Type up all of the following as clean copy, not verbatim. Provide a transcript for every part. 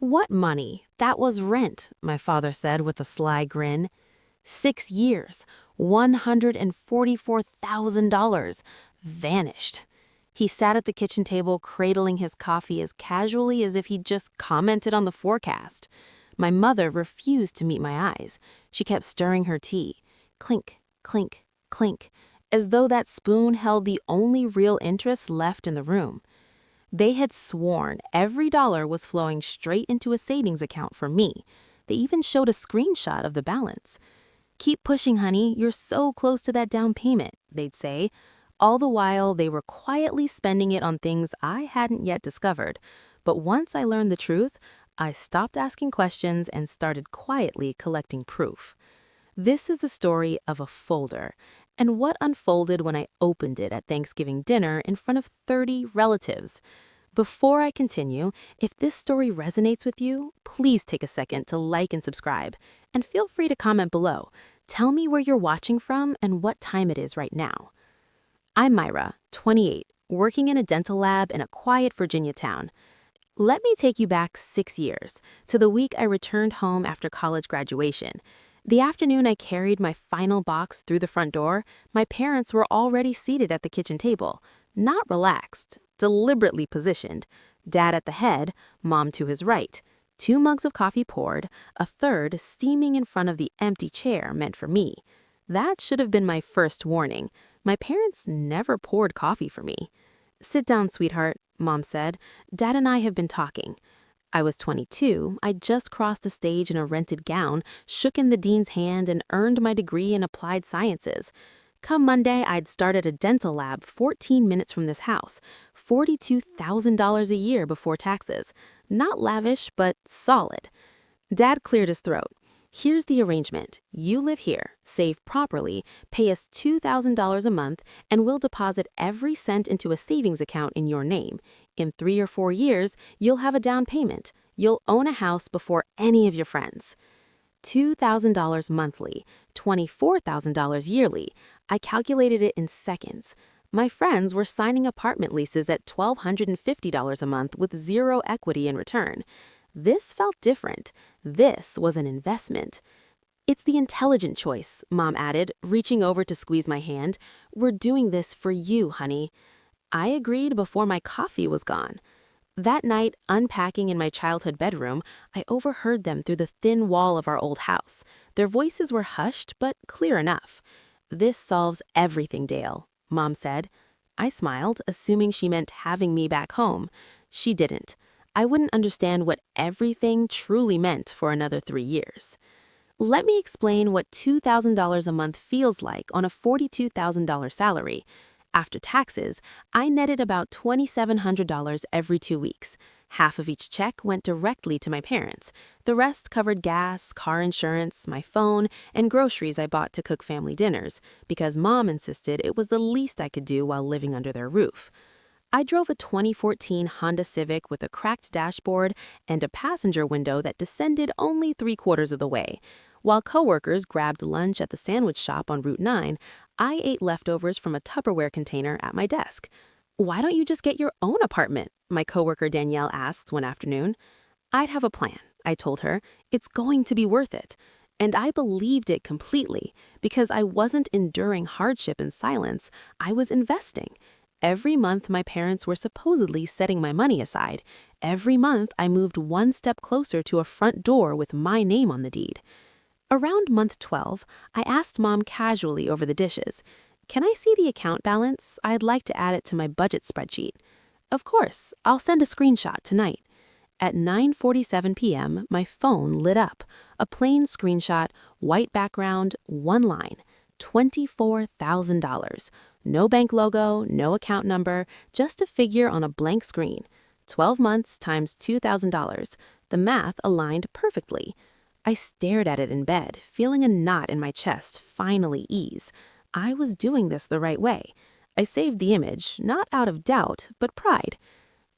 What money? That was rent, my father said with a sly grin. 6 years, $144,000. Vanished. He sat at the kitchen table cradling his coffee as casually as if he'd just commented on the forecast. My mother refused to meet my eyes. She kept stirring her tea. Clink, clink, clink, as though that spoon held the only real interest left in the room. They had sworn every dollar was flowing straight into a savings account for me. They even showed a screenshot of the balance. "Keep pushing, honey, you're so close to that down payment," they'd say. All the while, they were quietly spending it on things I hadn't yet discovered. But once I learned the truth, I stopped asking questions and started quietly collecting proof. This is the story of a folder, and what unfolded when I opened it at Thanksgiving dinner in front of 30 relatives. Before I continue, if this story resonates with you, please take a second to like and subscribe, and feel free to comment below. Tell me where you're watching from and what time it is right now. I'm Myra, 28, working in a dental lab in a quiet Virginia town. Let me take you back 6 years, to the week I returned home after college graduation. The afternoon I carried my final box through the front door, my parents were already seated at the kitchen table. Not relaxed, deliberately positioned. Dad at the head, Mom to his right. 2 mugs of coffee poured, a third steaming in front of the empty chair meant for me. That should have been my first warning. My parents never poured coffee for me. "Sit down, sweetheart," Mom said. "Dad and I have been talking." I was 22, I'd just crossed the stage in a rented gown, shooken the dean's hand, and earned my degree in applied sciences. Come Monday, I'd start at a dental lab 14 minutes from this house, $42,000 a year before taxes. Not lavish, but solid. Dad cleared his throat. "Here's the arrangement. You live here, save properly, pay us $2,000 a month, and we'll deposit every cent into a savings account in your name. In 3 or 4 years, you'll have a down payment. You'll own a house before any of your friends." $2,000 monthly, $24,000 yearly. I calculated it in seconds. My friends were signing apartment leases at $1,250 a month with zero equity in return. This felt different. This was an investment. "It's the intelligent choice," Mom added, reaching over to squeeze my hand. "We're doing this for you, honey." I agreed before my coffee was gone. That night, unpacking in my childhood bedroom, I overheard them through the thin wall of our old house. Their voices were hushed, but clear enough. "This solves everything, Dale," Mom said. I smiled, assuming she meant having me back home. She didn't. I wouldn't understand what everything truly meant for another 3 years. Let me explain what $2,000 a month feels like on a $42,000 salary. After taxes, I netted about $2,700 every 2 weeks. Half of each check went directly to my parents. The rest covered gas, car insurance, my phone, and groceries I bought to cook family dinners, because Mom insisted it was the least I could do while living under their roof. I drove a 2014 Honda Civic with a cracked dashboard and a passenger window that descended only 3/4 of the way. While coworkers grabbed lunch at the sandwich shop on Route 9, I ate leftovers from a Tupperware container at my desk. "Why don't you just get your own apartment?" my coworker Danielle asked one afternoon. "I'd have a plan," I told her. "It's going to be worth it." And I believed it completely, because I wasn't enduring hardship in silence. I was investing. Every month my parents were supposedly setting my money aside. Every month I moved one step closer to a front door with my name on the deed. Around month 12, I asked Mom casually over the dishes, "Can I see the account balance? I'd like to add it to my budget spreadsheet." "Of course, I'll send a screenshot tonight." At 9:47 p.m., my phone lit up. A plain screenshot, white background, one line. $24,000. No bank logo, no account number, just a figure on a blank screen. 12 months times $2,000. The math aligned perfectly. I stared at it in bed, feeling a knot in my chest finally ease. I was doing this the right way. I saved the image, not out of doubt, but pride.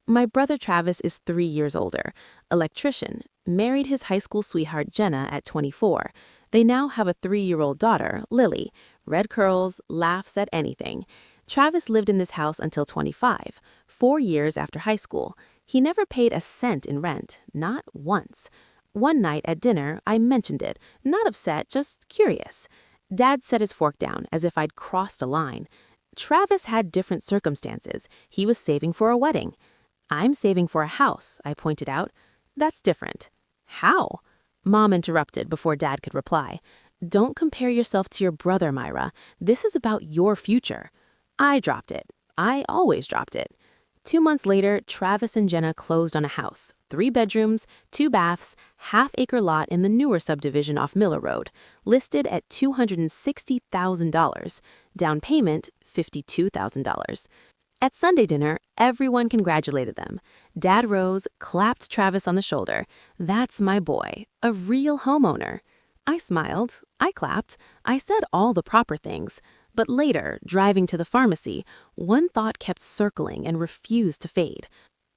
My brother Travis is 3 years older, electrician, married his high school sweetheart Jenna at 24. They now have a 3-year-old daughter, Lily, red curls, laughs at anything. Travis lived in this house until 25, 4 years after high school. He never paid a cent in rent, not once. One night at dinner, I mentioned it, not upset, just curious. Dad set his fork down as if I'd crossed a line. Travis had different circumstances. He was saving for a wedding. I'm saving for a house, I pointed out. That's different. How? Mom interrupted before Dad could reply. Don't compare yourself to your brother, Myra. This is about your future. I dropped it. I always dropped it. 2 months later, Travis and Jenna closed on a house, 3 bedrooms, 2 baths, half-acre lot in the newer subdivision off Miller Road, listed at $260,000. Down payment, $52,000. At Sunday dinner, everyone congratulated them. Dad rose, clapped Travis on the shoulder. That's my boy, a real homeowner. I smiled, I clapped, I said all the proper things. But later, driving to the pharmacy, one thought kept circling and refused to fade.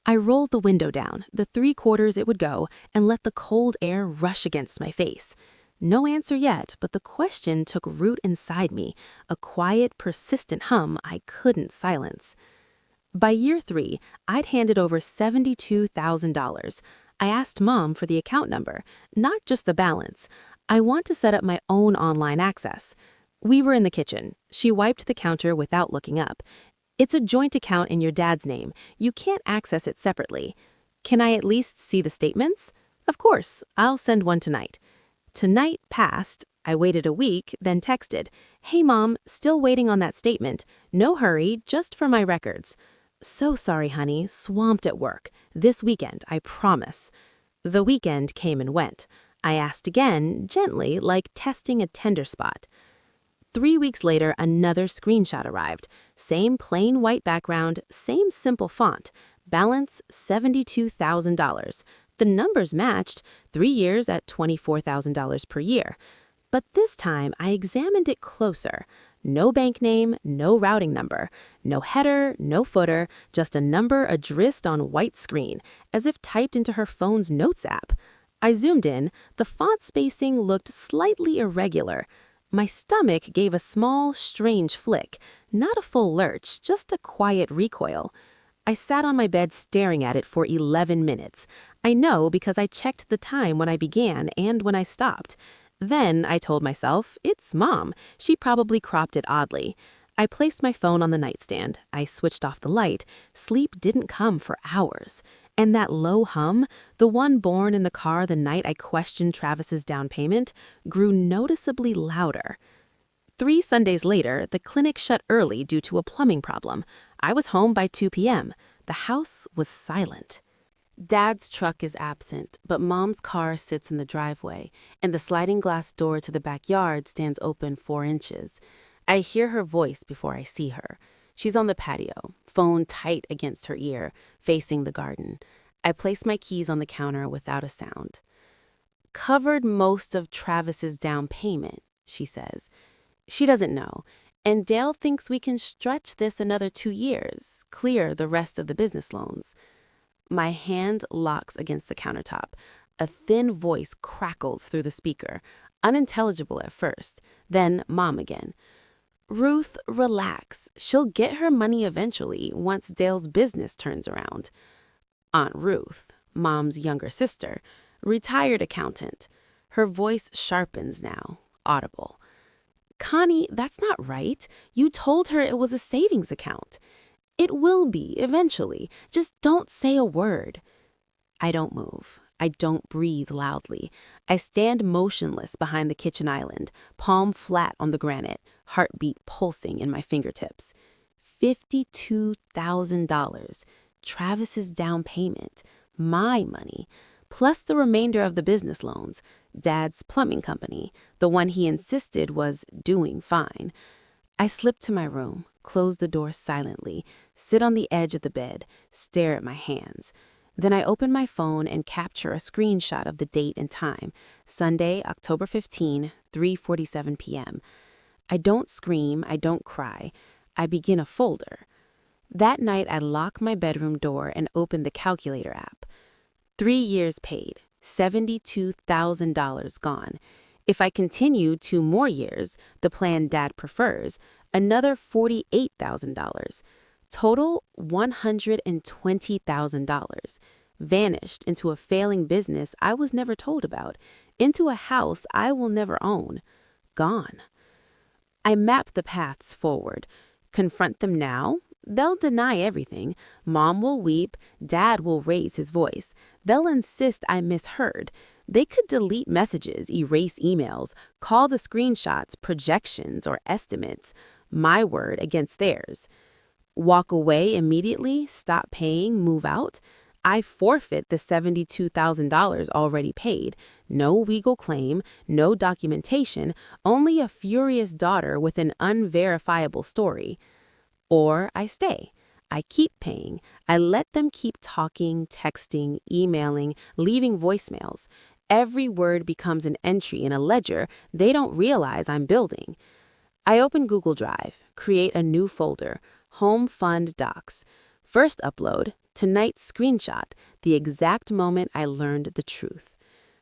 I rolled the window down, the 3/4 it would go, and let the cold air rush against my face. No answer yet, but the question took root inside me, a quiet, persistent hum I couldn't silence. By year 3, I'd handed over $72,000. I asked Mom for the account number, not just the balance. I want to set up my own online access. We were in the kitchen. She wiped the counter without looking up. It's a joint account in your dad's name. You can't access it separately. Can I at least see the statements? Of course, I'll send one tonight. Tonight passed. I waited a week, then texted, Hey Mom, still waiting on that statement. No hurry, just for my records. So sorry, honey, swamped at work. This weekend, I promise. The weekend came and went. I asked again, gently, like testing a tender spot. 3 weeks later, another screenshot arrived. Same plain white background, same simple font. Balance, $72,000. The numbers matched, 3 years at $24,000 per year. But this time, I examined it closer. No bank name, no routing number. No header, no footer, just a number addressed on white screen, as if typed into her phone's notes app. I zoomed in. The font spacing looked slightly irregular. My stomach gave a small, strange flick. Not a full lurch, just a quiet recoil. I sat on my bed staring at it for 11 minutes. I know because I checked the time when I began and when I stopped. Then I told myself, it's Mom. She probably cropped it oddly. I placed my phone on the nightstand. I switched off the light. Sleep didn't come for hours. And that low hum, the one born in the car the night I questioned Travis's down payment, grew noticeably louder. 3 Sundays later, the clinic shut early due to a plumbing problem. I was home by 2 p.m. The house was silent. Dad's truck is absent, but Mom's car sits in the driveway, and the sliding glass door to the backyard stands open 4 inches. I hear her voice before I see her. She's on the patio, phone tight against her ear, facing the garden. I place my keys on the counter without a sound. Covered most of Travis's down payment, she says. She doesn't know, and Dale thinks we can stretch this another 2 years, clear the rest of the business loans. My hand locks against the countertop. A thin voice crackles through the speaker, unintelligible at first, then Mom again. Ruth, relax. She'll get her money eventually once Dale's business turns around. Aunt Ruth, Mom's younger sister, retired accountant. Her voice sharpens now, audible. Connie, that's not right. You told her it was a savings account. It will be eventually. Just don't say a word. I don't move. I don't breathe loudly. I stand motionless behind the kitchen island, palm flat on the granite, heartbeat pulsing in my fingertips. $52,000. Travis's down payment. My money. Plus the remainder of the business loans. Dad's plumbing company, the one he insisted was doing fine. I slip to my room, close the door silently, sit on the edge of the bed, stare at my hands. Then I open my phone and capture a screenshot of the date and time, Sunday, October 15, 3:47 p.m. I don't scream, I don't cry. I begin a folder. That night, I lock my bedroom door and open the calculator app. 3 years paid, $72,000 gone. If I continue 2 more years, the plan Dad prefers, another $48,000. Total $120,000. Vanished into a failing business I was never told about, into a house I will never own. Gone. I map the paths forward. Confront them now? They'll deny everything. Mom will weep. Dad will raise his voice. They'll insist I misheard. They could delete messages, erase emails, call the screenshots projections or estimates. My word against theirs. Walk away immediately, stop paying, move out. I forfeit the $72,000 already paid. No legal claim, no documentation, only a furious daughter with an unverifiable story. Or I stay. I keep paying. I let them keep talking, texting, emailing, leaving voicemails. Every word becomes an entry in a ledger they don't realize I'm building. I open Google Drive, create a new folder, Home Fund Docs. First upload, tonight's screenshot, the exact moment I learned the truth.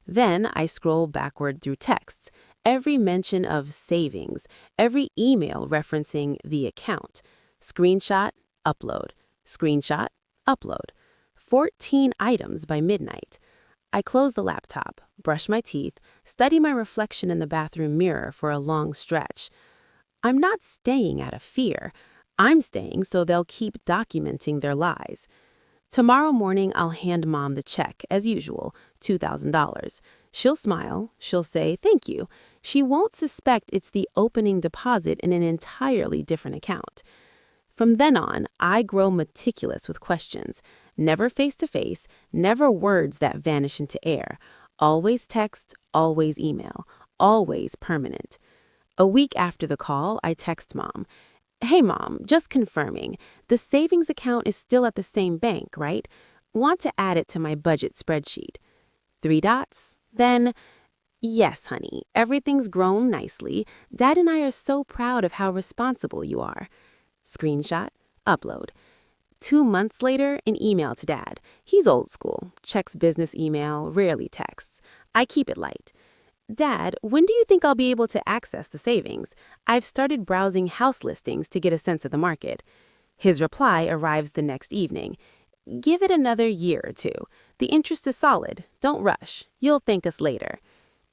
Then I scroll backward through texts, every mention of savings, every email referencing the account. Screenshot, upload. Screenshot, upload. 14 items by midnight. I close the laptop, brush my teeth, study my reflection in the bathroom mirror for a long stretch. I'm not staying out of fear. I'm staying so they'll keep documenting their lies. Tomorrow morning, I'll hand Mom the check, as usual, $2,000. She'll smile. She'll say thank you. She won't suspect it's the opening deposit in an entirely different account. From then on, I grow meticulous with questions. Never face-to-face, never words that vanish into air. Always text, always email, always permanent. A week after the call, I text Mom. Hey Mom, just confirming. The savings account is still at the same bank, right? Want to add it to my budget spreadsheet. 3 dots. Then, yes, honey, everything's grown nicely. Dad and I are so proud of how responsible you are. Screenshot, upload. 2 months later, an email to Dad. He's old school, checks business email, rarely texts. I keep it light. Dad, when do you think I'll be able to access the savings? I've started browsing house listings to get a sense of the market. His reply arrives the next evening. Give it another year or two. The interest is solid. Don't rush. You'll thank us later.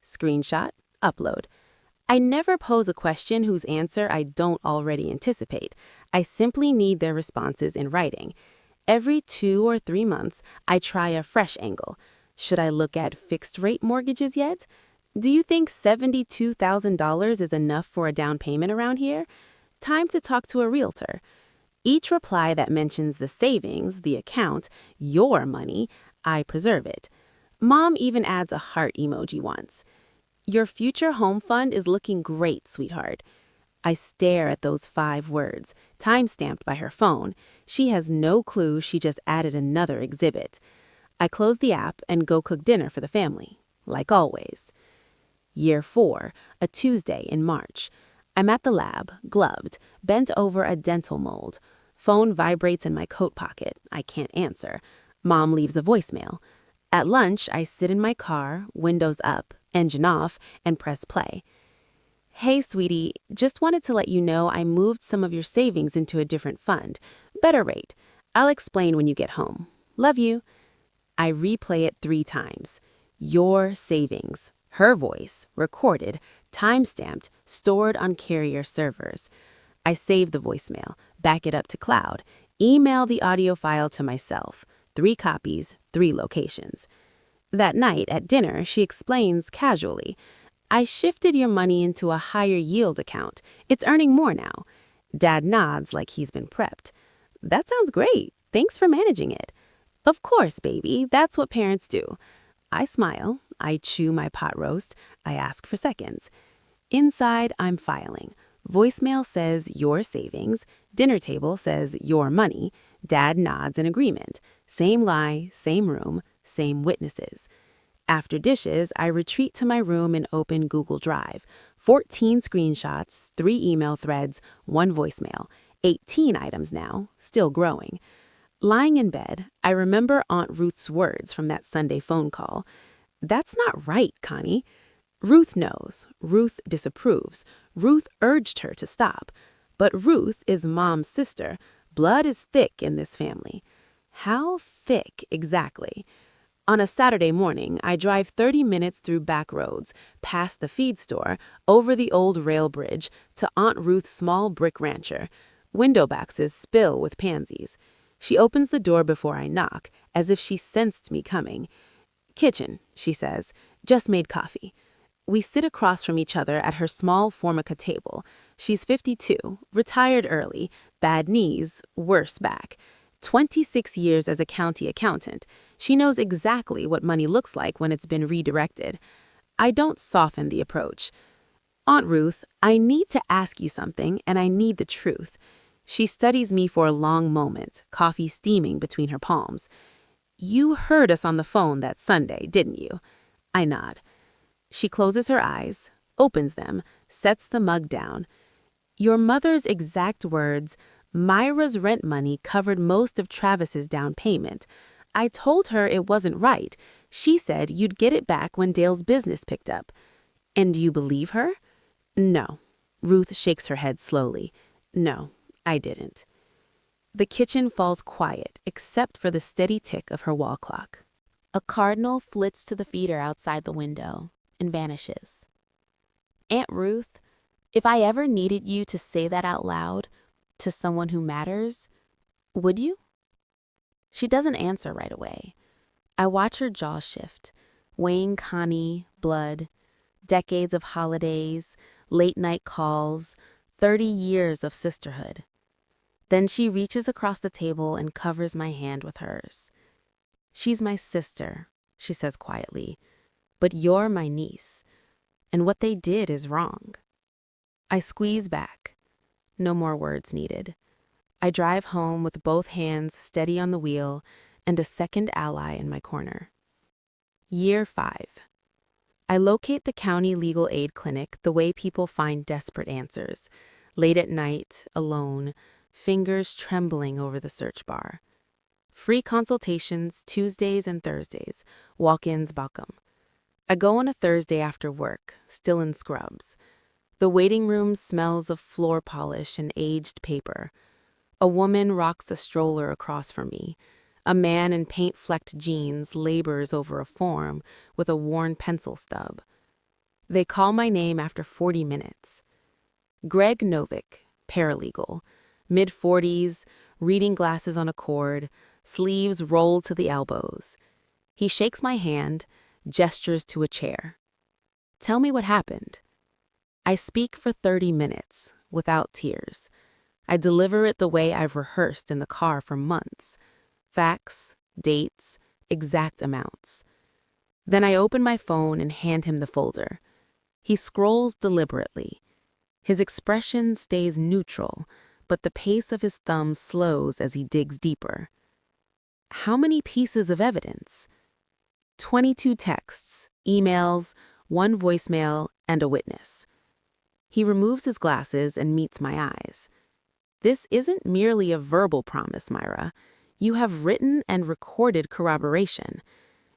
Screenshot, upload. I never pose a question whose answer I don't already anticipate. I simply need their responses in writing. Every 2 or 3 months, I try a fresh angle. Should I look at fixed-rate mortgages yet? Do you think $72,000 is enough for a down payment around here? Time to talk to a realtor. Each reply that mentions the savings, the account, your money, I preserve it. Mom even adds a heart emoji once. Your future home fund is looking great, sweetheart. I stare at those 5 words, time-stamped by her phone. She has no clue she just added another exhibit. I close the app and go cook dinner for the family, like always. Year 4, a Tuesday in March. I'm at the lab, gloved, bent over a dental mold. Phone vibrates in my coat pocket. I can't answer. Mom leaves a voicemail. At lunch, I sit in my car, windows up, engine off, and press play. Hey, sweetie, just wanted to let you know I moved some of your savings into a different fund. Better rate. I'll explain when you get home. Love you. I replay it 3 times. Your savings. Her voice, recorded, time-stamped, stored on carrier servers. I save the voicemail, back it up to cloud, email the audio file to myself. 3 copies, 3 locations. That night at dinner, she explains casually, I shifted your money into a higher yield account. It's earning more now. Dad nods like he's been prepped. That sounds great. Thanks for managing it. Of course, baby. That's what parents do. I smile. I chew my pot roast. I ask for seconds. Inside, I'm filing. Voicemail says your savings. Dinner table says your money. Dad nods in agreement. Same lie, same room, same witnesses. After dishes, I retreat to my room and open Google Drive. 14 screenshots, 3 email threads, 1 voicemail. 18 items now, still growing. Lying in bed, I remember Aunt Ruth's words from that Sunday phone call. That's not right, Connie. Ruth knows. Ruth disapproves. Ruth urged her to stop. But Ruth is Mom's sister. Blood is thick in this family. How thick exactly? On a Saturday morning, I drive 30 minutes through back roads, past the feed store, over the old rail bridge, to Aunt Ruth's small brick rancher. Window boxes spill with pansies. She opens the door before I knock, as if she sensed me coming. "Kitchen," she says. "Just made coffee." We sit across from each other at her small Formica table. She's 52, retired early, bad knees, worse back. 26 years as a county accountant. She knows exactly what money looks like when it's been redirected. I don't soften the approach. "Aunt Ruth, I need to ask you something, and I need the truth." She studies me for a long moment, coffee steaming between her palms. "You heard us on the phone that Sunday, didn't you?" I nod. She closes her eyes, opens them, sets the mug down. "Your mother's exact words, 'Myra's rent money covered most of Travis's down payment. I told her it wasn't right. She said you'd get it back when Dale's business picked up.' And you believe her?" "No." Ruth shakes her head slowly. "No, I didn't." The kitchen falls quiet, except for the steady tick of her wall clock. A cardinal flits to the feeder outside the window and vanishes. "Aunt Ruth, if I ever needed you to say that out loud, to someone who matters, would you?" She doesn't answer right away. I watch her jaw shift, weighing Connie, blood, decades of holidays, late-night calls, 30 years of sisterhood. Then she reaches across the table and covers my hand with hers. "She's my sister," she says quietly, "but you're my niece, and what they did is wrong." I squeeze back. No more words needed. I drive home with both hands steady on the wheel and a second ally in my corner. Year 5. I locate the county legal aid clinic the way people find desperate answers. Late at night, alone, fingers trembling over the search bar. Free consultations Tuesdays and Thursdays, walk-ins welcome. I go on a Thursday after work, still in scrubs. The waiting room smells of floor polish and aged paper. A woman rocks a stroller across from me. A man in paint-flecked jeans labors over a form with a worn pencil stub. They call my name after 40 minutes. Greg Novick, paralegal, mid-40s, reading glasses on a cord, sleeves rolled to the elbows. He shakes my hand, gestures to a chair. "Tell me what happened." I speak for 30 minutes, without tears. I deliver it the way I've rehearsed in the car for months. Facts, dates, exact amounts. Then I open my phone and hand him the folder. He scrolls deliberately. His expression stays neutral, but the pace of his thumb slows as he digs deeper. How many pieces of evidence? 22 texts, emails, 1 voicemail, and a witness. He removes his glasses and meets my eyes. "This isn't merely a verbal promise, Myra. You have written and recorded corroboration.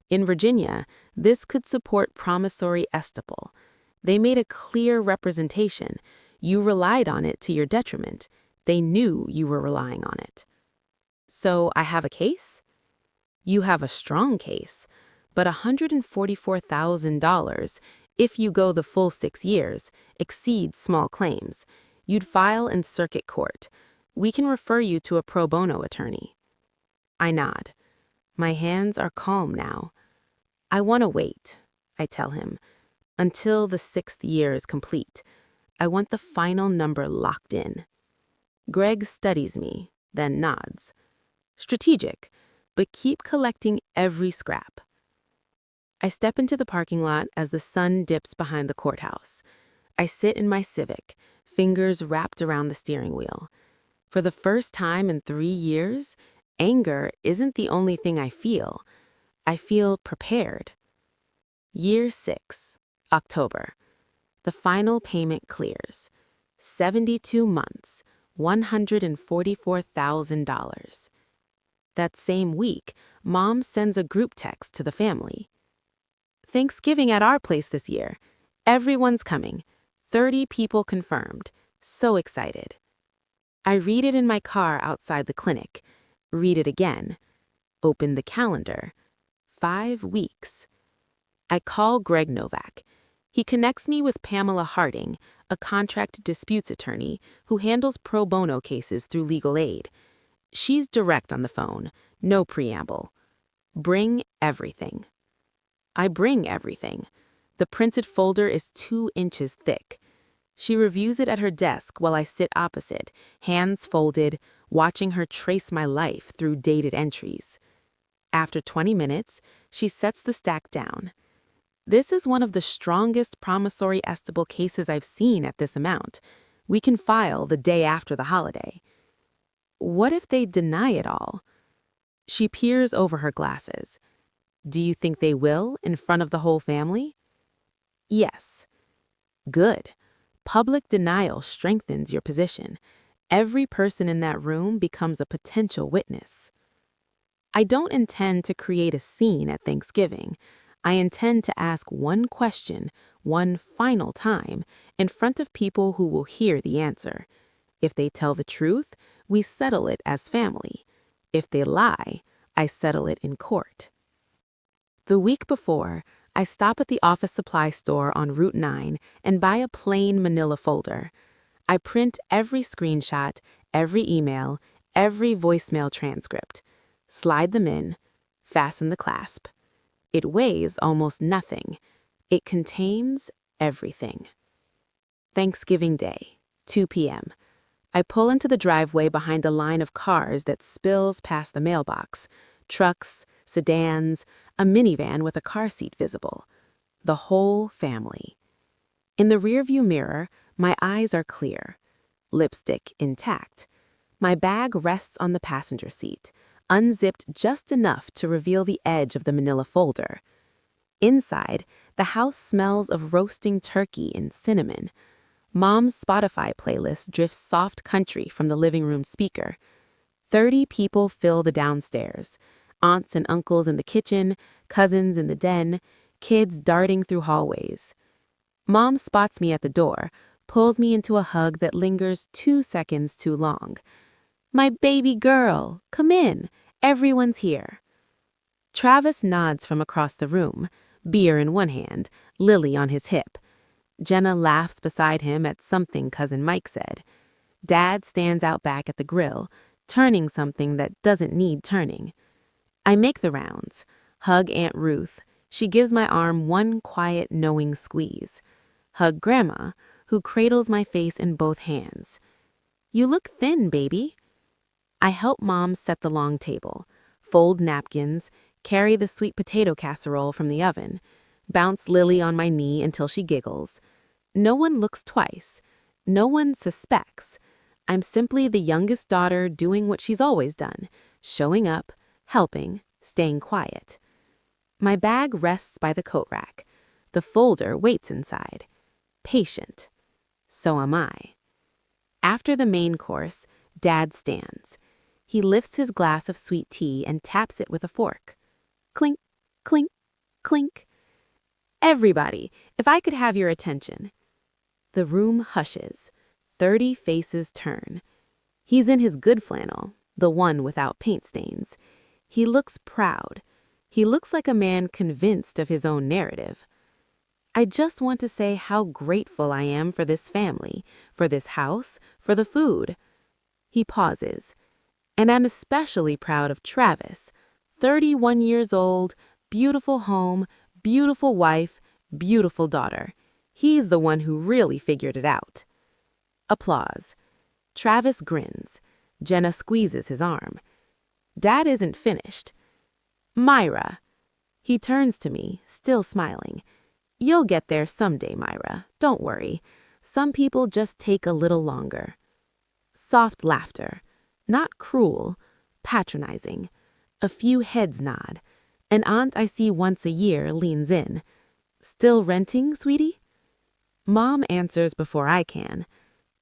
In Virginia, this could support promissory estoppel. They made a clear representation. You relied on it to your detriment. They knew you were relying on it." "So I have a case?" "You have a strong case, but $144,000, if you go the full 6 years, exceeds small claims. You'd file in circuit court. We can refer you to a pro bono attorney." I nod. My hands are calm now. "I want to wait," I tell him, "until the 6th year is complete. I want the final number locked in." Greg studies me, then nods. Strategic, but keep collecting every scrap. I step into the parking lot as the sun dips behind the courthouse. I sit in my Civic, fingers wrapped around the steering wheel. For the first time in 3 years, anger isn't the only thing I feel. I feel prepared. Year 6, October. The final payment clears. 72 months, $144,000. That same week, Mom sends a group text to the family. "Thanksgiving at our place this year. Everyone's coming. 30 people confirmed. So excited." I read it in my car outside the clinic. Read it again. Open the calendar. 5 weeks. I call Greg Novak. He connects me with Pamela Harding, a contract disputes attorney who handles pro bono cases through legal aid. She's direct on the phone, no preamble. Bring everything. I bring everything. The printed folder is 2 inches thick. She reviews it at her desk while I sit opposite, hands folded, watching her trace my life through dated entries. After 20 minutes, she sets the stack down. This is one of the strongest promissory estoppel cases I've seen at this amount. We can file the day after the holiday. What if they deny it all? She peers over her glasses. Do you think they will, in front of the whole family? Yes. Good. Public denial strengthens your position. Every person in that room becomes a potential witness. I don't intend to create a scene at Thanksgiving. I intend to ask one question, one final time, in front of people who will hear the answer. If they tell the truth, we settle it as family. If they lie, I settle it in court. The week before, I stop at the office supply store on Route 9 and buy a plain manila folder. I print every screenshot, every email, every voicemail transcript. Slide them in, fasten the clasp. It weighs almost nothing. It contains everything. Thanksgiving Day, 2 p.m. I pull into the driveway behind a line of cars that spills past the mailbox. Trucks, sedans, a minivan with a car seat visible. The whole family. In the rearview mirror, my eyes are clear. Lipstick intact. My bag rests on the passenger seat, unzipped just enough to reveal the edge of the manila folder. Inside, the house smells of roasting turkey and cinnamon. Mom's Spotify playlist drifts soft country from the living room speaker. 30 people fill the downstairs. Aunts and uncles in the kitchen, cousins in the den, kids darting through hallways. Mom spots me at the door, pulls me into a hug that lingers 2 seconds too long. My baby girl, come in. Everyone's here. Travis nods from across the room, beer in one hand, Lily on his hip. Jenna laughs beside him at something Cousin Mike said. Dad stands out back at the grill, turning something that doesn't need turning. I make the rounds, hug Aunt Ruth. She gives my arm one quiet, knowing squeeze. Hug Grandma, who cradles my face in both hands. You look thin, baby. I help Mom set the long table, fold napkins, carry the sweet potato casserole from the oven, bounce Lily on my knee until she giggles. No one looks twice. No one suspects. I'm simply the youngest daughter doing what she's always done, showing up, helping, staying quiet. My bag rests by the coat rack. The folder waits inside. Patient. So am I. After the main course, Dad stands. He lifts his glass of sweet tea and taps it with a fork. Clink, clink, clink. Everybody, if I could have your attention. The room hushes. 30 faces turn. He's in his good flannel, the one without paint stains. He looks proud. He looks like a man convinced of his own narrative. I just want to say how grateful I am for this family, for this house, for the food. He pauses. And I'm especially proud of Travis, 31 years old, beautiful home, beautiful wife, beautiful daughter. He's the one who really figured it out. Applause. Travis grins. Jenna squeezes his arm. Dad isn't finished. Myra. He turns to me, still smiling. You'll get there someday, Myra. Don't worry. Some people just take a little longer. Soft laughter. Not cruel, patronizing. A few heads nod. An aunt I see once a year leans in. Still renting, sweetie? Mom answers before I can.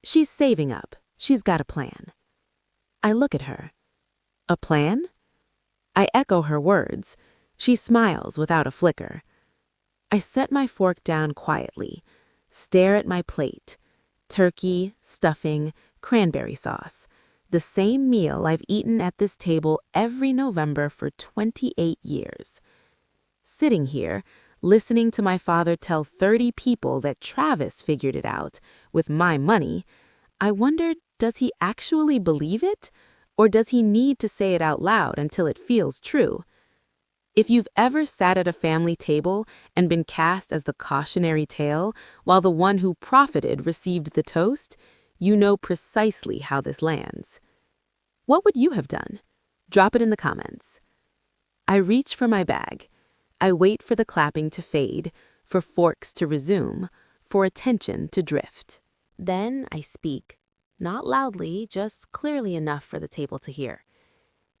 She's saving up. She's got a plan. I look at her. A plan? I echo her words. She smiles without a flicker. I set my fork down quietly, stare at my plate. Turkey, stuffing, cranberry sauce. The same meal I've eaten at this table every November for 28 years. Sitting here, listening to my father tell 30 people that Travis figured it out with my money, I wondered, does he actually believe it? Or does he need to say it out loud until it feels true? If you've ever sat at a family table and been cast as the cautionary tale while the one who profited received the toast, you know precisely how this lands. What would you have done? Drop it in the comments. I reach for my bag. I wait for the clapping to fade, for forks to resume, for attention to drift. Then I speak, not loudly, just clearly enough for the table to hear.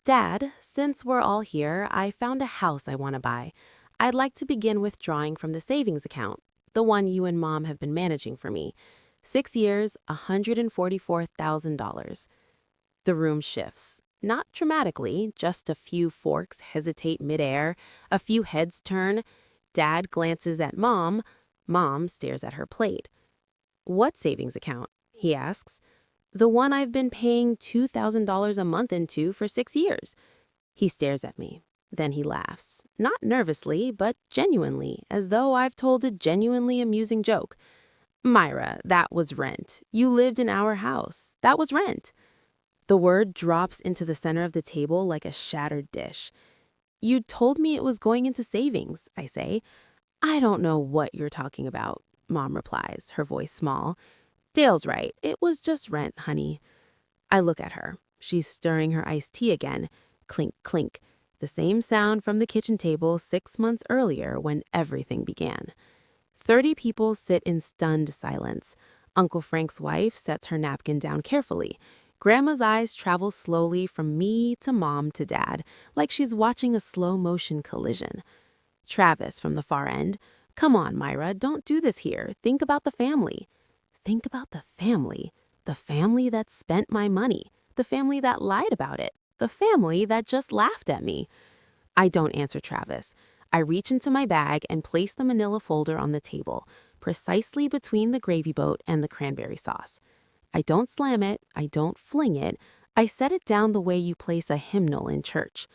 Dad, since we're all here, I found a house I want to buy. I'd like to begin withdrawing from the savings account, the one you and Mom have been managing for me. 6 years, $144,000. The room shifts. Not dramatically, just a few forks hesitate midair, a few heads turn. Dad glances at Mom. Mom stares at her plate. What savings account? He asks. The one I've been paying $2,000 a month into for 6 years. He stares at me. Then he laughs. Not nervously, but genuinely, as though I've told a genuinely amusing joke. Myra, that was rent. You lived in our house. That was rent. The word drops into the center of the table like a shattered dish. You told me it was going into savings, I say. I don't know what you're talking about, Mom replies, her voice small. Dale's right. It was just rent, honey. I look at her. She's stirring her iced tea again. Clink, clink. The same sound from the kitchen table 6 months earlier when everything began. 30 people sit in stunned silence. Uncle Frank's wife sets her napkin down carefully. Grandma's eyes travel slowly from me to Mom to Dad, like she's watching a slow-motion collision. Travis from the far end. Come on, Myra, don't do this here. Think about the family. Think about the family that spent my money, the family that lied about it, the family that just laughed at me. I don't answer Travis. I reach into my bag and place the manila folder on the table, precisely between the gravy boat and the cranberry sauce. I don't slam it, I don't fling it, I set it down the way you place a hymnal in church.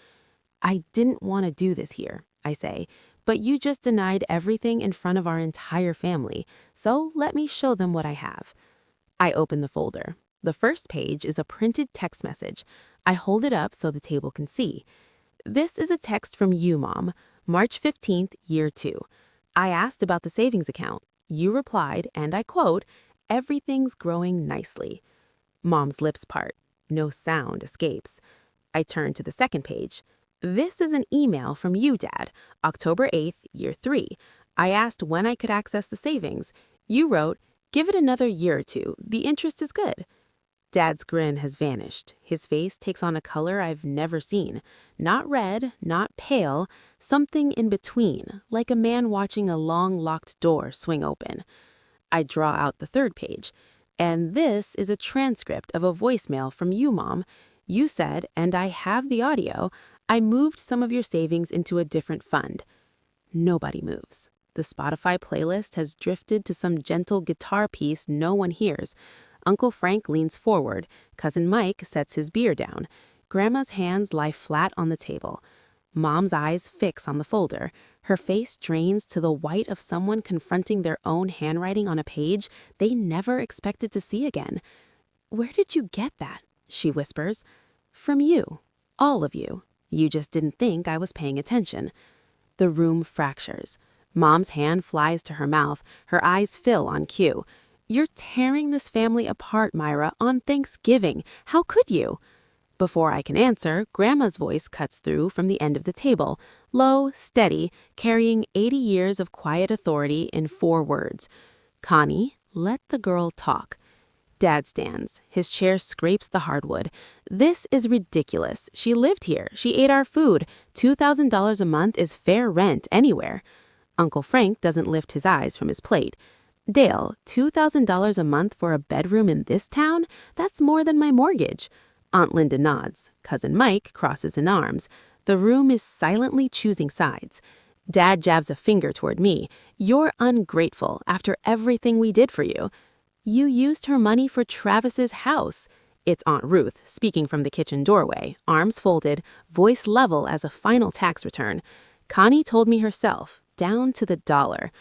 I didn't want to do this here, I say, but you just denied everything in front of our entire family, so let me show them what I have. I open the folder. The first page is a printed text message. I hold it up so the table can see. This is a text from you, Mom, March 15th, year 2. I asked about the savings account. You replied, and I quote, "Everything's growing nicely." Mom's lips part. No sound escapes. I turn to the second page. This is an email from you, Dad, October 8th, year 3. I asked when I could access the savings. You wrote, "Give it another year or two. The interest is good." Dad's grin has vanished. His face takes on a color I've never seen. Not red, not pale, something in between, like a man watching a long locked door swing open. I draw out the third page. And this is a transcript of a voicemail from you, Mom. You said, and I have the audio, I moved some of your savings into a different fund. Nobody moves. The Spotify playlist has drifted to some gentle guitar piece no one hears. Uncle Frank leans forward. Cousin Mike sets his beer down. Grandma's hands lie flat on the table. Mom's eyes fix on the folder. Her face drains to the white of someone confronting their own handwriting on a page they never expected to see again. "Where did you get that?" she whispers. "From you. All of you. You just didn't think I was paying attention." The room fractures. Mom's hand flies to her mouth. Her eyes fill on cue. "You're tearing this family apart, Myra, on Thanksgiving. How could you?" Before I can answer, Grandma's voice cuts through from the end of the table, low, steady, carrying 80 years of quiet authority in 4 words. "Connie, let the girl talk." Dad stands. His chair scrapes the hardwood. "This is ridiculous. She lived here. She ate our food. $2,000 a month is fair rent anywhere." Uncle Frank doesn't lift his eyes from his plate. "Dale, $2,000 a month for a bedroom in this town? That's more than my mortgage." Aunt Linda nods. Cousin Mike crosses in arms. The room is silently choosing sides. Dad jabs a finger toward me. "You're ungrateful after everything we did for you. You used her money for Travis's house. It's Aunt Ruth, speaking from the kitchen doorway, arms folded, voice level as a final tax return. Connie told me herself, down to the dollar.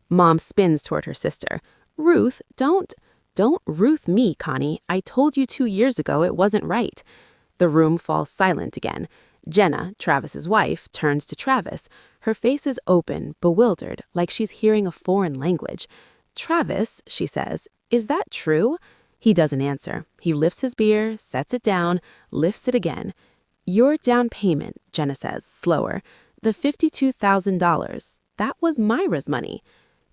Mom spins toward her sister. Ruth, don't Ruth me, Connie. I told you 2 years ago it wasn't right. The room falls silent again. Jenna, Travis's wife, turns to Travis. Her face is open, bewildered, like she's hearing a foreign language. Travis, she says, is that true? He doesn't answer. He lifts his beer, sets it down, lifts it again. Your down payment, Jenna says, slower. The $52,000. That was Myra's money.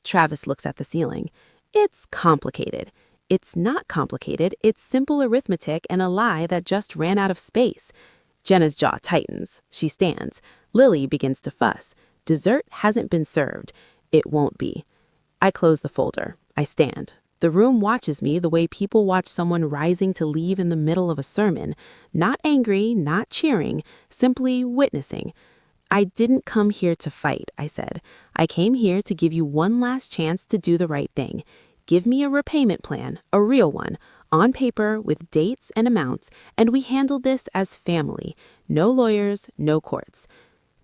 Travis looks at the ceiling. It's complicated. It's not complicated. It's simple arithmetic and a lie that just ran out of space. Jenna's jaw tightens. She stands. Lily begins to fuss. Dessert hasn't been served. It won't be. I close the folder. I stand. The room watches me the way people watch someone rising to leave in the middle of a sermon. Not angry, not cheering, simply witnessing. I didn't come here to fight, I said. I came here to give you one last chance to do the right thing. Give me a repayment plan, a real one, on paper with dates and amounts, and we handle this as family. No lawyers, no courts.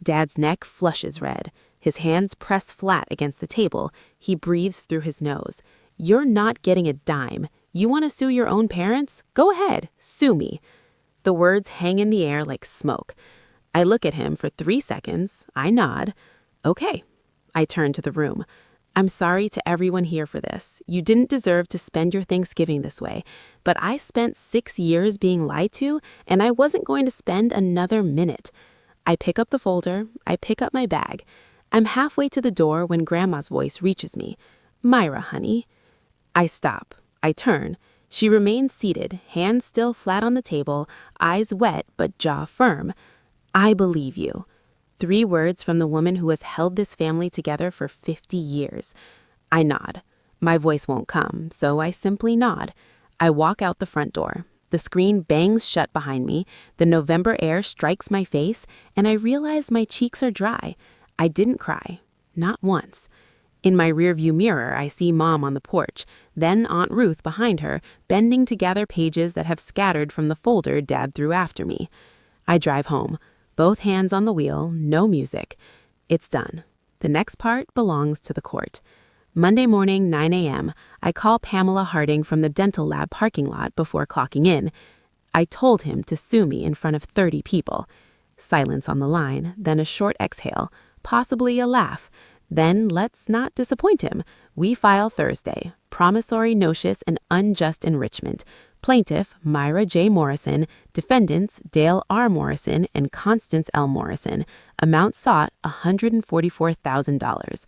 Dad's neck flushes red. His hands press flat against the table. He breathes through his nose. You're not getting a dime. You want to sue your own parents? Go ahead, sue me. The words hang in the air like smoke. I look at him for 3 seconds. I nod. Okay. I turn to the room. I'm sorry to everyone here for this. You didn't deserve to spend your Thanksgiving this way, but I spent 6 years being lied to, and I wasn't going to spend another minute. I pick up the folder. I pick up my bag. I'm halfway to the door when Grandma's voice reaches me. Myra, honey. I stop. I turn. She remains seated, hands still flat on the table, eyes wet but jaw firm. I believe you. 3 words from the woman who has held this family together for 50 years. I nod. My voice won't come, so I simply nod. I walk out the front door. The screen bangs shut behind me, the November air strikes my face, and I realize my cheeks are dry. I didn't cry. Not once. In my rearview mirror, I see Mom on the porch, then Aunt Ruth behind her, bending to gather pages that have scattered from the folder Dad threw after me. I drive home, both hands on the wheel, no music. It's done. The next part belongs to the court. Monday morning, 9 a.m., I call Pamela Harding from the dental lab parking lot before clocking in. I told him to sue me in front of 30 people. Silence on the line, then a short exhale, possibly a laugh. Then let's not disappoint him. We file Thursday. Promissory notice and unjust enrichment. Plaintiff, Myra J. Morrison. Defendants, Dale R. Morrison and Constance L. Morrison. Amount sought, $144,000.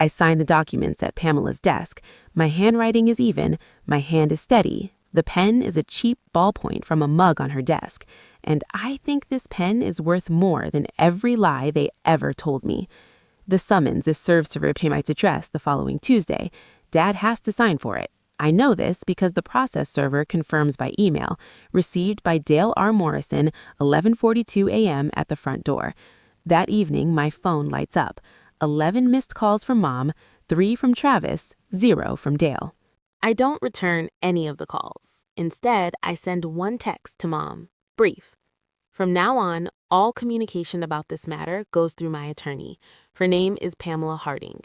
I sign the documents at Pamela's desk. My handwriting is even. My hand is steady. The pen is a cheap ballpoint from a mug on her desk. And I think this pen is worth more than every lie they ever told me. The summons is served to repay my address the following Tuesday. Dad has to sign for it. I know this because the process server confirms by email, received by Dale R. Morrison, 11:42 a.m. at the front door. That evening, my phone lights up. 11 missed calls from Mom, 3 from Travis, 0 from Dale. I don't return any of the calls. Instead, I send one text to Mom. Brief. From now on, all communication about this matter goes through my attorney. Her name is Pamela Harding.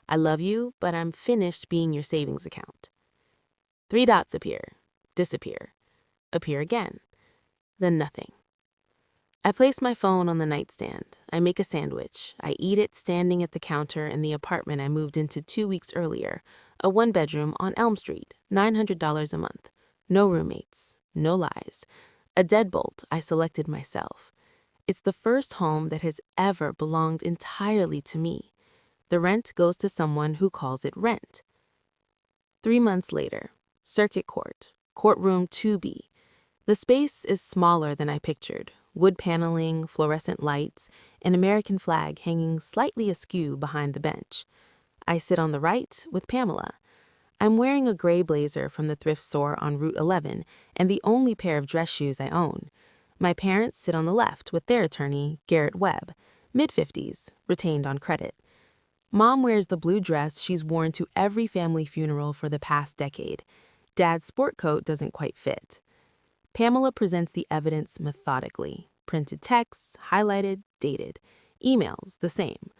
I love you, but I'm finished being your savings account. 3 dots appear, disappear, appear again, then nothing. I place my phone on the nightstand. I make a sandwich. I eat it standing at the counter in the apartment I moved into 2 weeks earlier, a 1-bedroom on Elm Street, $900 a month. No roommates, no lies. A deadbolt I selected myself. It's the first home that has ever belonged entirely to me. The rent goes to someone who calls it rent. 3 months later, Circuit Court, Courtroom 2B. The space is smaller than I pictured. Wood paneling, fluorescent lights, an American flag hanging slightly askew behind the bench. I sit on the right with Pamela. I'm wearing a gray blazer from the thrift store on Route 11 and the only pair of dress shoes I own. My parents sit on the left with their attorney, Garrett Webb, mid-50s, retained on credit. Mom wears the blue dress she's worn to every family funeral for the past decade. Dad's sport coat doesn't quite fit. Pamela presents the evidence methodically. Printed texts, highlighted, dated. Emails, the same.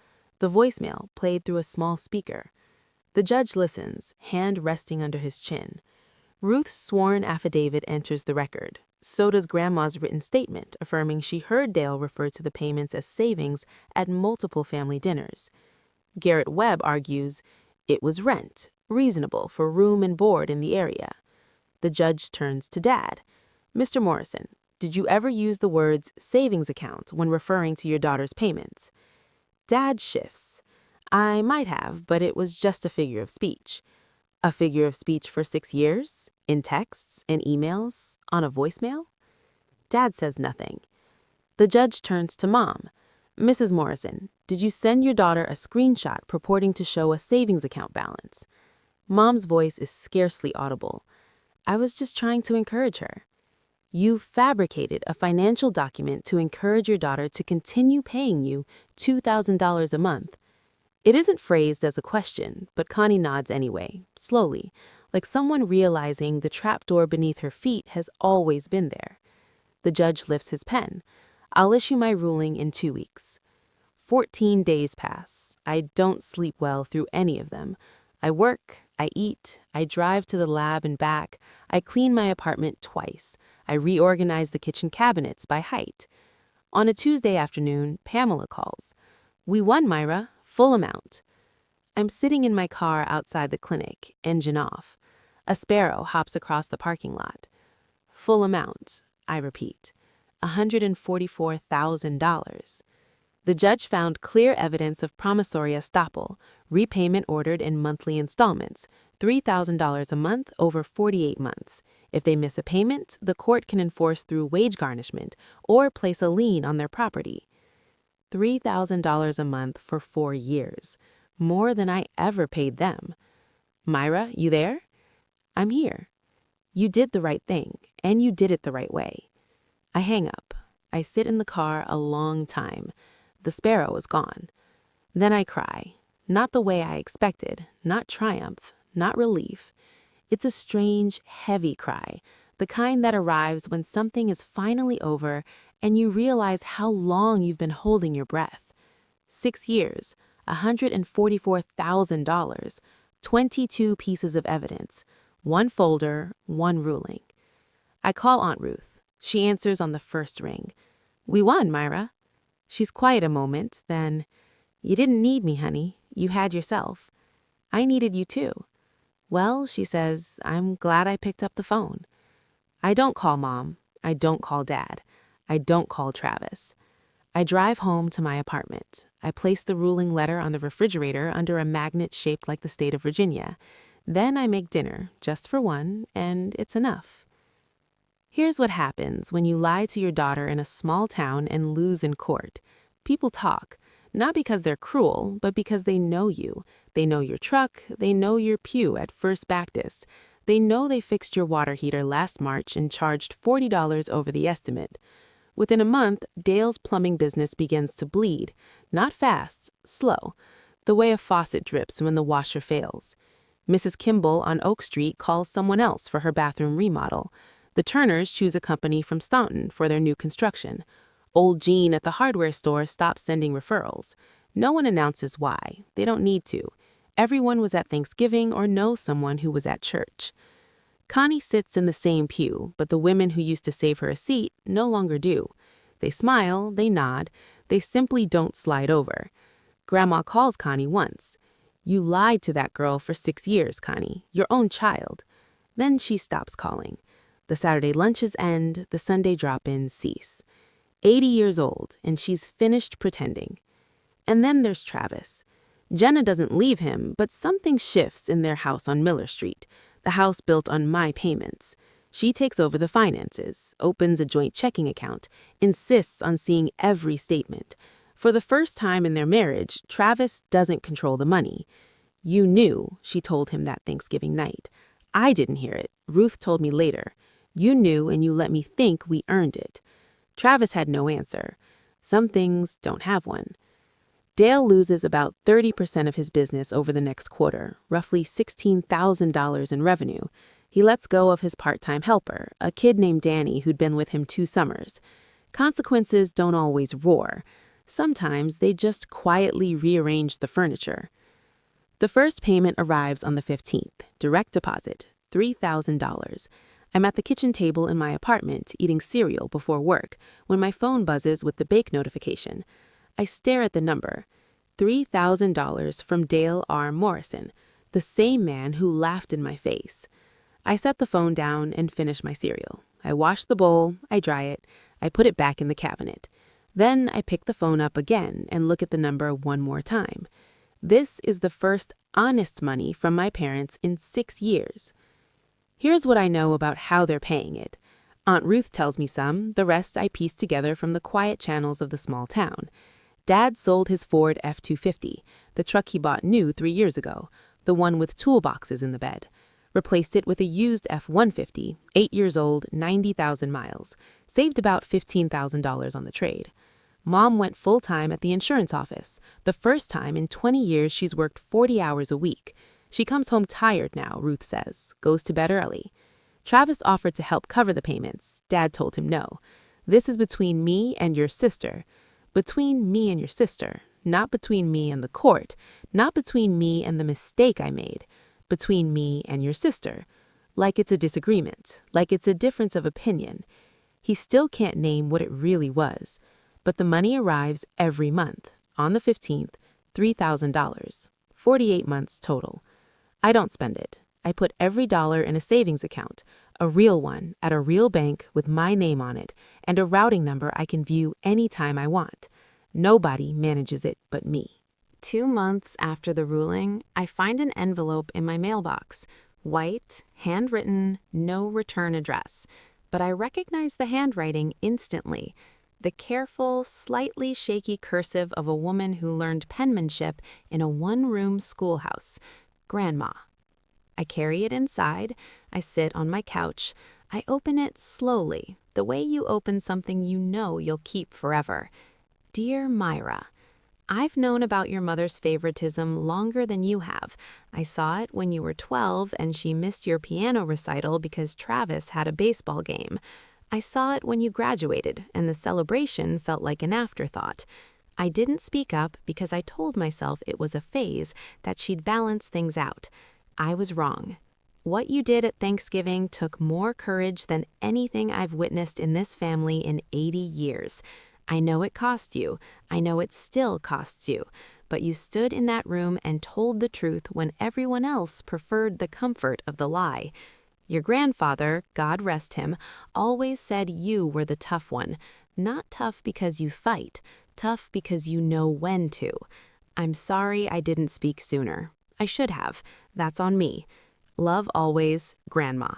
The voicemail played through a small speaker. The judge listens, hand resting under his chin. Ruth's sworn affidavit enters the record. So does Grandma's written statement affirming she heard Dale refer to the payments as savings at multiple family dinners. Garrett Webb argues it was rent, reasonable for room and board in the area. The judge turns to Dad. Mr. Morrison, did you ever use the words savings account when referring to your daughter's payments? Dad shifts. I might have, but it was just a figure of speech. A figure of speech for 6 years? In texts, in emails, on a voicemail? Dad says nothing. The judge turns to Mom. Mrs. Morrison, did you send your daughter a screenshot purporting to show a savings account balance? Mom's voice is scarcely audible. I was just trying to encourage her. You fabricated a financial document to encourage your daughter to continue paying you $2,000 a month. It isn't phrased as a question, but Connie nods anyway, slowly, like someone realizing the trapdoor beneath her feet has always been there. The judge lifts his pen. I'll issue my ruling in 2 weeks. 14 days pass. I don't sleep well through any of them. I work, I eat, I drive to the lab and back, I clean my apartment twice, I reorganize the kitchen cabinets by height. On a Tuesday afternoon, Pamela calls. We won, Myra, full amount. I'm sitting in my car outside the clinic, engine off. A sparrow hops across the parking lot. Full amount, I repeat, $144,000. The judge found clear evidence of promissory estoppel, repayment ordered in monthly installments, $3,000 a month over 48 months. If they miss a payment, the court can enforce through wage garnishment or place a lien on their property. $3,000 a month for 4 years, more than I ever paid them. Myra, you there? I'm here. You did the right thing, and you did it the right way. I hang up. I sit in the car a long time. The sparrow is gone. Then I cry. Not the way I expected, not triumph, not relief. It's a strange, heavy cry, the kind that arrives when something is finally over and you realize how long you've been holding your breath. 6 years, $144,000, 22 pieces of evidence, 1 folder, 1 ruling. I call Aunt Ruth. She answers on the first ring. We won, Myra. She's quiet a moment, then, you didn't need me, honey. You had yourself. I needed you too. Well, she says, I'm glad I picked up the phone. I don't call Mom. I don't call Dad. I don't call Travis. I drive home to my apartment. I place the ruling letter on the refrigerator under a magnet shaped like the state of Virginia. Then I make dinner, just for one, and it's enough. Here's what happens when you lie to your daughter in a small town and lose in court. People talk, not because they're cruel, but because they know you. They know your truck, they know your pew at First Baptist. They know they fixed your water heater last March and charged $40 over the estimate. Within a month, Dale's plumbing business begins to bleed. Not fast, slow. The way a faucet drips when the washer fails. Mrs. Kimball on Oak Street calls someone else for her bathroom remodel. The Turners choose a company from Staunton for their new construction. Old Jean at the hardware store stops sending referrals. No one announces why. They don't need to. Everyone was at Thanksgiving or knows someone who was at church. Connie sits in the same pew, but the women who used to save her a seat no longer do. They smile, they nod, they simply don't slide over. Grandma calls Connie once. You lied to that girl for 6 years, Connie, your own child. Then she stops calling. The Saturday lunches end, the Sunday drop-ins cease. 80 years old, and she's finished pretending. And then there's Travis. Jenna doesn't leave him, but something shifts in their house on Miller Street, the house built on my payments. She takes over the finances, opens a joint checking account, insists on seeing every statement. For the first time in their marriage, Travis doesn't control the money. You knew, she told him that Thanksgiving night. I didn't hear it. Ruth told me later. You knew and you let me think we earned it. Travis had no answer. Some things don't have one. Dale loses about 30% of his business over the next quarter, roughly $16,000 in revenue. He lets go of his part-time helper, a kid named Danny who'd been with him 2 summers. Consequences don't always roar. Sometimes they just quietly rearrange the furniture. The first payment arrives on the 15th, direct deposit, $3,000. I'm at the kitchen table in my apartment eating cereal before work when my phone buzzes with the bake notification. I stare at the number. $3,000 from Dale R. Morrison, the same man who laughed in my face. I set the phone down and finish my cereal. I wash the bowl, I dry it, I put it back in the cabinet. Then I pick the phone up again and look at the number one more time. This is the first honest money from my parents in 6 years. Here's what I know about how they're paying it. Aunt Ruth tells me some, the rest I piece together from the quiet channels of the small town. Dad sold his Ford F-250, the truck he bought new 3 years ago, the one with toolboxes in the bed. Replaced it with a used F-150, 8 years old, 90,000 miles. Saved about $15,000 on the trade. Mom went full-time at the insurance office, the first time in 20 years she's worked 40 hours a week. She comes home tired now, Ruth says, goes to bed early. Travis offered to help cover the payments. Dad told him no. This is between me and your sister. Between me and your sister, not between me and the court, not between me and the mistake I made. Between me and your sister. Like it's a disagreement, like it's a difference of opinion. He still can't name what it really was. But the money arrives every month, on the 15th, $3,000, 48 months total. I don't spend it. I put every dollar in a savings account, a real one, at a real bank with my name on it, and a routing number I can view anytime I want. Nobody manages it but me. 2 months after the ruling, I find an envelope in my mailbox. White, handwritten, no return address. But I recognize the handwriting instantly. The careful, slightly shaky cursive of a woman who learned penmanship in a one-room schoolhouse. Grandma. I carry it inside. I sit on my couch. I open it slowly, the way you open something you know you'll keep forever. Dear Myra, I've known about your mother's favoritism longer than you have. I saw it when you were 12 and she missed your piano recital because Travis had a baseball game. I saw it when you graduated and the celebration felt like an afterthought. I didn't speak up because I told myself it was a phase, that she'd balance things out. I was wrong. What you did at Thanksgiving took more courage than anything I've witnessed in this family in 80 years. I know it cost you. I know it still costs you. But you stood in that room and told the truth when everyone else preferred the comfort of the lie. Your grandfather, God rest him, always said you were the tough one. Not tough because you fight, tough because you know when to. I'm sorry I didn't speak sooner. I should have. That's on me. Love always, Grandma.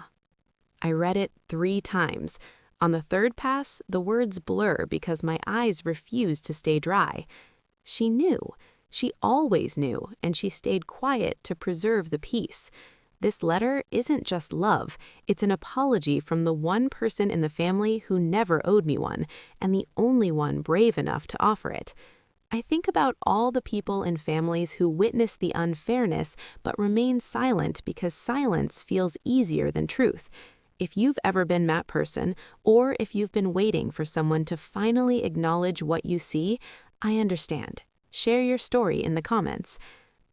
I read it 3 times. On the 3rd pass, the words blur because my eyes refuse to stay dry. She knew. She always knew, and she stayed quiet to preserve the peace. This letter isn't just love, it's an apology from the one person in the family who never owed me one, and the only one brave enough to offer it. I think about all the people in families who witness the unfairness but remain silent because silence feels easier than truth. If you've ever been that person, or if you've been waiting for someone to finally acknowledge what you see, I understand. Share your story in the comments.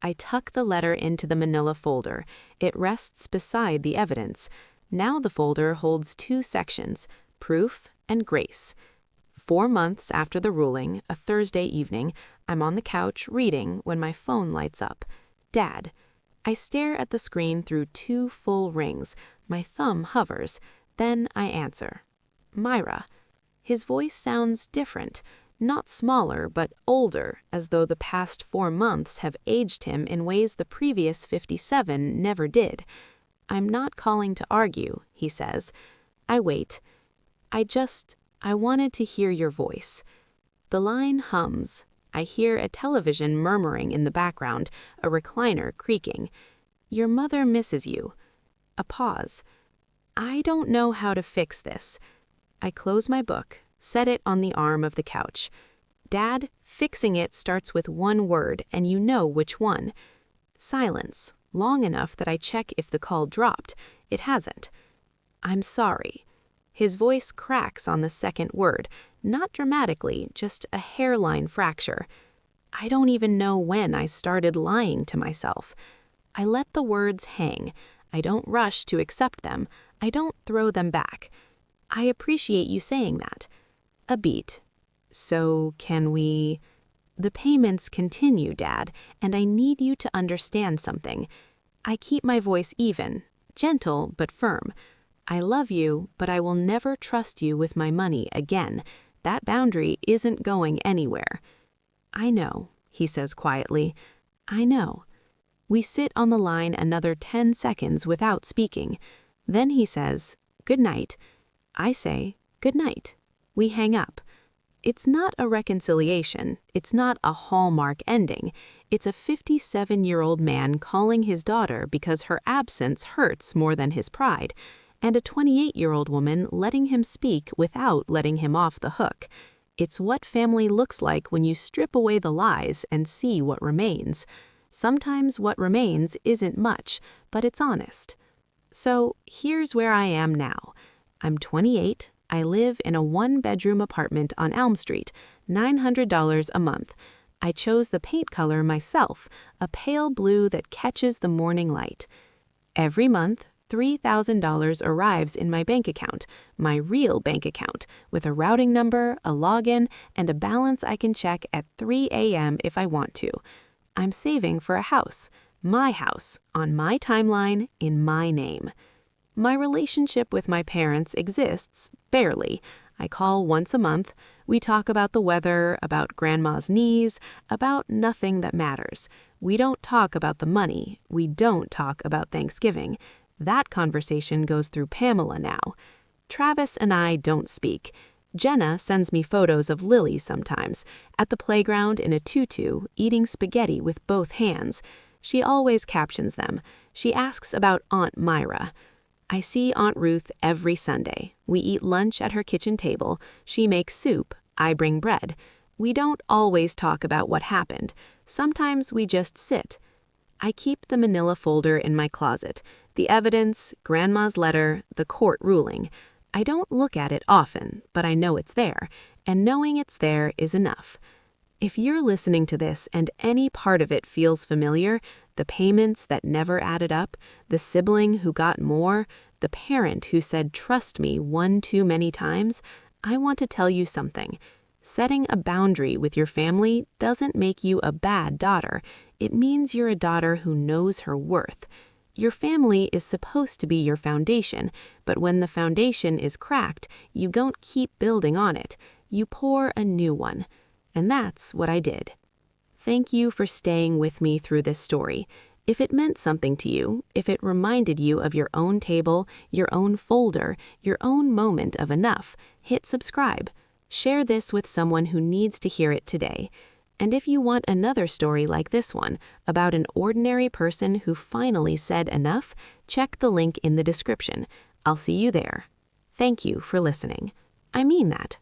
I tuck the letter into the manila folder. It rests beside the evidence. Now the folder holds 2 sections, proof and grace. 4 months after the ruling, a Thursday evening, I'm on the couch reading when my phone lights up. Dad. I stare at the screen through 2 full rings. My thumb hovers. Then I answer. Myra. His voice sounds different. Not smaller, but older, as though the past 4 months have aged him in ways the previous 57 never did. I'm not calling to argue, he says. I wait. I wanted to hear your voice. The line hums. I hear a television murmuring in the background, a recliner creaking. Your mother misses you. A pause. I don't know how to fix this. I close my book. Set it on the arm of the couch. Dad, fixing it starts with one word, and you know which one. Silence. long enough that I check if the call dropped. It hasn't. I'm sorry. His voice cracks on the second word, not dramatically, just a hairline fracture. I don't even know when I started lying to myself. I let the words hang. I don't rush to accept them. I don't throw them back. I appreciate you saying that. A beat. So can we... The payments continue, Dad, and I need you to understand something. I keep my voice even, gentle but firm. I love you, but I will never trust you with my money again. That boundary isn't going anywhere. I know, he says quietly. I know. We sit on the line another 10 seconds without speaking. Then he says, good night. I say, good night. We hang up. It's not a reconciliation. It's not a Hallmark ending. It's a 57-year-old man calling his daughter because her absence hurts more than his pride, and a 28-year-old woman letting him speak without letting him off the hook. It's what family looks like when you strip away the lies and see what remains. Sometimes what remains isn't much, but it's honest. So here's where I am now. I'm 28. I live in a one-bedroom apartment on Elm Street, $900 a month. I chose the paint color myself, a pale blue that catches the morning light. Every month, $3,000 arrives in my bank account, my real bank account, with a routing number, a login, and a balance I can check at 3 a.m. if I want to. I'm saving for a house, my house, on my timeline, in my name. My relationship with my parents exists, barely. I call once a month. We talk about the weather, about grandma's knees, about nothing that matters. We don't talk about the money. We don't talk about Thanksgiving. That conversation goes through Pamela now. Travis and I don't speak. Jenna sends me photos of Lily sometimes, at the playground in a tutu, eating spaghetti with both hands. She always captions them. She asks about Aunt Myra. I see Aunt Ruth every Sunday. We eat lunch at her kitchen table. She makes soup. I bring bread. We don't always talk about what happened. Sometimes we just sit. I keep the manila folder in my closet. The evidence, Grandma's letter, the court ruling. I don't look at it often, but I know it's there, and knowing it's there is enough. If you're listening to this and any part of it feels familiar, the payments that never added up, the sibling who got more, the parent who said trust me one too many times, I want to tell you something. Setting a boundary with your family doesn't make you a bad daughter. It means you're a daughter who knows her worth. Your family is supposed to be your foundation, but when the foundation is cracked, you don't keep building on it. You pour a new one. And that's what I did. Thank you for staying with me through this story. If it meant something to you, if it reminded you of your own table, your own folder, your own moment of enough, hit subscribe. Share this with someone who needs to hear it today. And if you want another story like this one, about an ordinary person who finally said enough, check the link in the description. I'll see you there. Thank you for listening. I mean that.